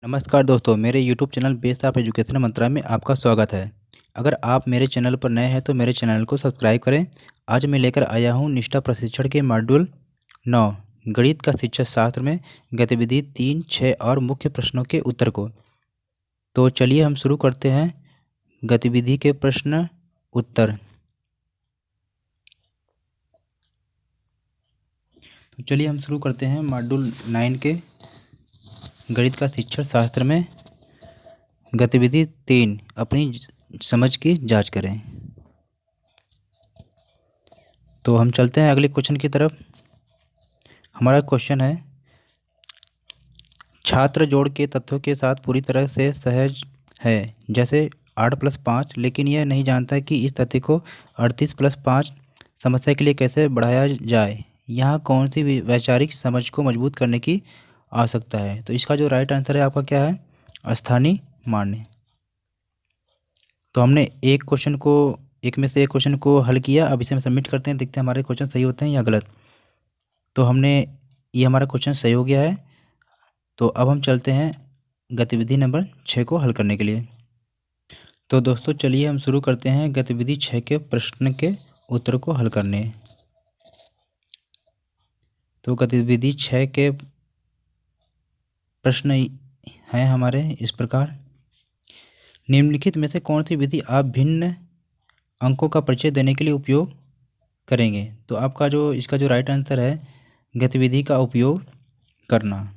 नमस्कार दोस्तों, मेरे YouTube channel based of education Mantra में आपका स्वागत है। अगर आप मेरे चैनल पर नए हैं तो मेरे चैनल को सब्सक्राइब करें। आज मैं लेकर आया हूं निष्ठा प्रशिक्षण के मॉड्यूल 9 गणित का शिक्षा शास्त्र में गतिविधि 3, 6 और मुख्य प्रश्नों के उत्तर को। तो चलिए हम शुरू करते हैं गतिविधि के प्रश्न उत्तर। तो चलिए हम शुरू करते हैं मॉड्यूल 9 के गणित का शिक्षण शास्त्र में गतिविधि 3 अपनी समझ की जांच करें। तो हम चलते हैं अगले क्वेश्चन की तरफ। हमारा क्वेश्चन है, छात्र जोड़ के तथ्यों के साथ पूरी तरह से सहज है, जैसे 8+5, लेकिन यह नहीं जानता कि इस तथ्य को 38+5 समस्या के लिए कैसे बढ़ाया जाए। यहाँ कौन सी वैचारिक समझ को मजबूत करने की आवश्यकता है? तो इसका जो राइट आंसर है आपका क्या है? स्थानीय मान्य। तो हमने एक में से एक क्वेश्चन को हल किया। अब इसे हम सबमिट करते हैं, देखते हैं हमारे क्वेश्चन सही होते हैं या गलत। तो ये हमारा क्वेश्चन सही हो गया है। तो अब हम चलते हैं गतिविधि नंबर 6 को हल करने के लिए। तो दोस्तों चलिए हम शुरू करते हैं गतिविधि 6 के प्रश्न के उत्तर को हल करने। तो गतिविधि 6 के प्रश्न हैं हमारे इस प्रकार। निम्नलिखित में से कौन सी विधि आप भिन्न अंकों का परिचय देने के लिए उपयोग करेंगे? तो इसका जो राइट आंसर है, गतिविधि का उपयोग करना।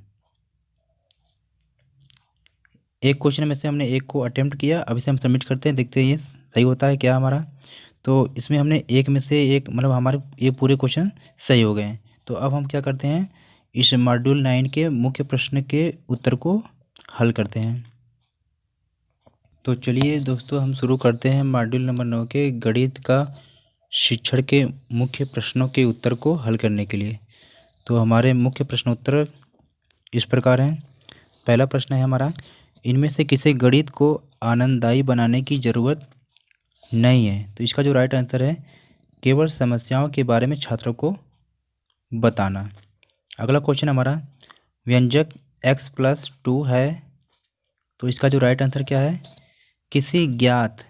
एक क्वेश्चन में से हमने एक को अटेम्प्ट किया। अब इसे हम सबमिट करते हैं, देखते हैं ये सही होता है क्या हमारा। तो इसमें हमने एक में से एक, मतलब हमारे ये पूरे क्वेश्चन सही हो गए हैं। तो अब हम क्या करते हैं, इस मॉड्यूल 9 के मुख्य प्रश्न के उत्तर को हल करते हैं। तो चलिए दोस्तों हम शुरू करते हैं मॉड्यूल नंबर 9 के गणित का शिक्षण के मुख्य प्रश्नों के उत्तर को हल करने के लिए। तो हमारे मुख्य प्रश्नोत्तर इस प्रकार हैं। पहला प्रश्न है हमारा, इनमें से किसी गणित को आनंददायी बनाने की ज़रूरत नहीं है। तो इसका जो राइट आंसर है, केवल समस्याओं के बारे में छात्रों को बताना। अगला क्वेश्चन हमारा, व्यंजक x+2 है। तो इसका जो राइट आंसर क्या है, किसी ज्ञात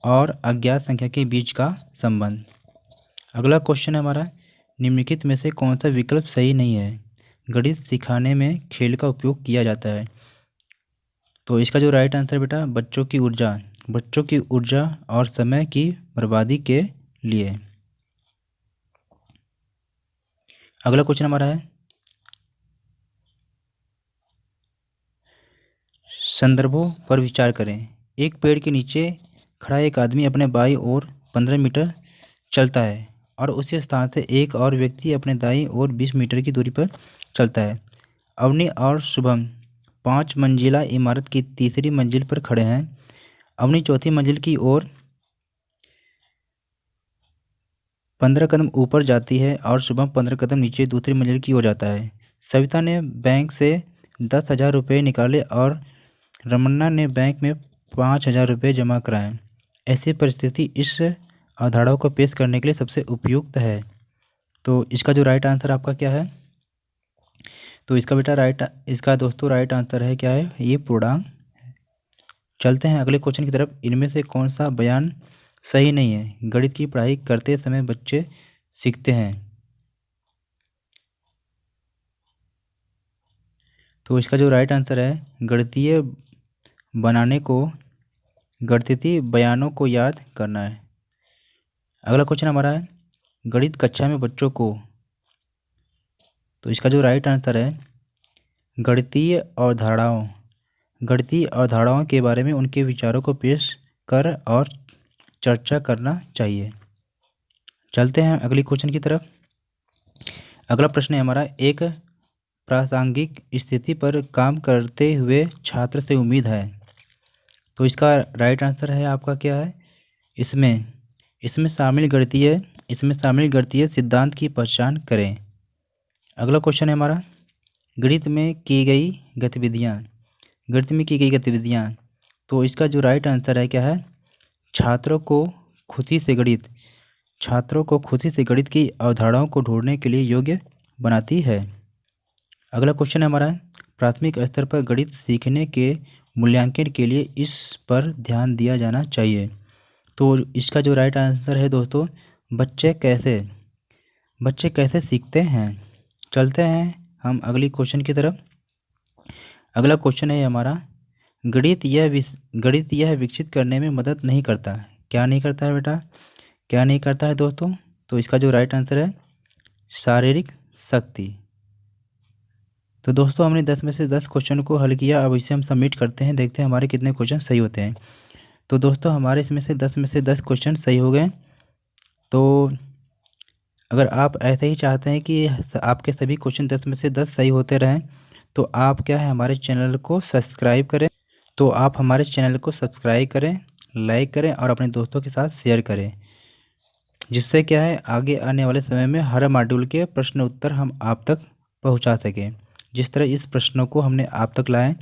और अज्ञात संख्या के बीच का संबंध। अगला क्वेश्चन है हमारा, निम्नलिखित में से कौन सा विकल्प सही नहीं है? गणित सिखाने में खेल का उपयोग किया जाता है। तो इसका जो राइट आंसर बेटा, बच्चों की ऊर्जा और समय की बर्बादी के लिए। अगला क्वेश्चन हमारा है, संदर्भों पर विचार करें। एक पेड़ के नीचे खड़ा एक आदमी अपने बाईं ओर 15 मीटर चलता है और उसी स्थान से एक और व्यक्ति अपने दाईं ओर 20 मीटर की दूरी पर चलता है। अवनी और शुभम 5 मंजिला इमारत की तीसरी मंजिल पर खड़े हैं। अवनी चौथी मंजिल की ओर 15 कदम ऊपर जाती है और शुभम 15 कदम नीचे दूसरी मंजिल की ओर जाता है। सविता ने बैंक से 10,000 रुपये निकाले और रमन्ना ने बैंक में 5,000 रुपये जमा कराए। ऐसी परिस्थिति इस अवधारणा को पेश करने के लिए सबसे उपयुक्त है। तो इसका जो राइट आंसर आपका क्या है? तो इसका दोस्तों राइट आंसर है क्या है, ये पूर्णांक। चलते हैं अगले क्वेश्चन की तरफ। इनमें से कौन सा बयान सही नहीं है? गणित की पढ़ाई करते समय बच्चे सीखते हैं। तो इसका जो राइट आंसर है, गणितीय बयानों को याद करना है। अगला क्वेश्चन हमारा है, गणित कक्षा में बच्चों को। तो इसका जो राइट आंसर है, गणितीय अवधारणाओं के बारे में उनके विचारों को पेश कर और चर्चा करना चाहिए। चलते हैं अगली क्वेश्चन की तरफ। अगला प्रश्न है हमारा, एक प्रासंगिक स्थिति पर काम करते हुए छात्र से उम्मीद है। तो इसका राइट आंसर है आपका क्या है, इसमें शामिल गणितीय सिद्धांत की पहचान करें। अगला क्वेश्चन है हमारा, गणित में की गई गतिविधियाँ। तो इसका जो राइट आंसर है क्या है, छात्रों को खुशी से गणित की अवधारणाओं को ढूंढने के लिए योग्य बनाती है। अगला क्वेश्चन है हमारा, प्राथमिक स्तर पर गणित सीखने के मूल्यांकन के लिए इस पर ध्यान दिया जाना चाहिए। तो इसका जो राइट आंसर है दोस्तों, बच्चे कैसे सीखते हैं। चलते हैं हम अगली क्वेश्चन की तरफ। अगला क्वेश्चन है हमारा, गणित यह विकसित करने में मदद नहीं करता। क्या नहीं करता है बेटा, क्या नहीं करता है दोस्तों? तो इसका जो राइट आंसर है, शारीरिक शक्ति। तो दोस्तों हमने 10 में से 10 क्वेश्चन को हल किया। अब इसे हम सबमिट करते हैं, देखते हैं हमारे कितने क्वेश्चन सही होते हैं। तो दोस्तों हमारे इसमें से 10 में से 10 क्वेश्चन सही हो गए। तो अगर आप ऐसे ही चाहते हैं कि आपके सभी क्वेश्चन 10 में से 10 सही होते रहें, तो आप क्या है हमारे चैनल को सब्सक्राइब करें। तो आप हमारे चैनल को सब्सक्राइब करें, लाइक करें और अपने दोस्तों के साथ शेयर करें, जिससे क्या है आगे आने वाले समय में हर मॉड्यूल के प्रश्न उत्तर हम आप तक पहुंचा सकें। जिस तरह इस प्रश्नों को हमने आप तक लाए,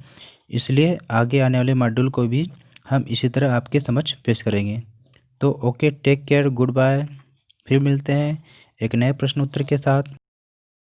इसलिए आगे आने वाले मॉड्यूल को भी हम इसी तरह आपके समक्ष पेश करेंगे। तो okay, take care, good bye. फिर मिलते हैं एक नए प्रश्न उत्तर के साथ।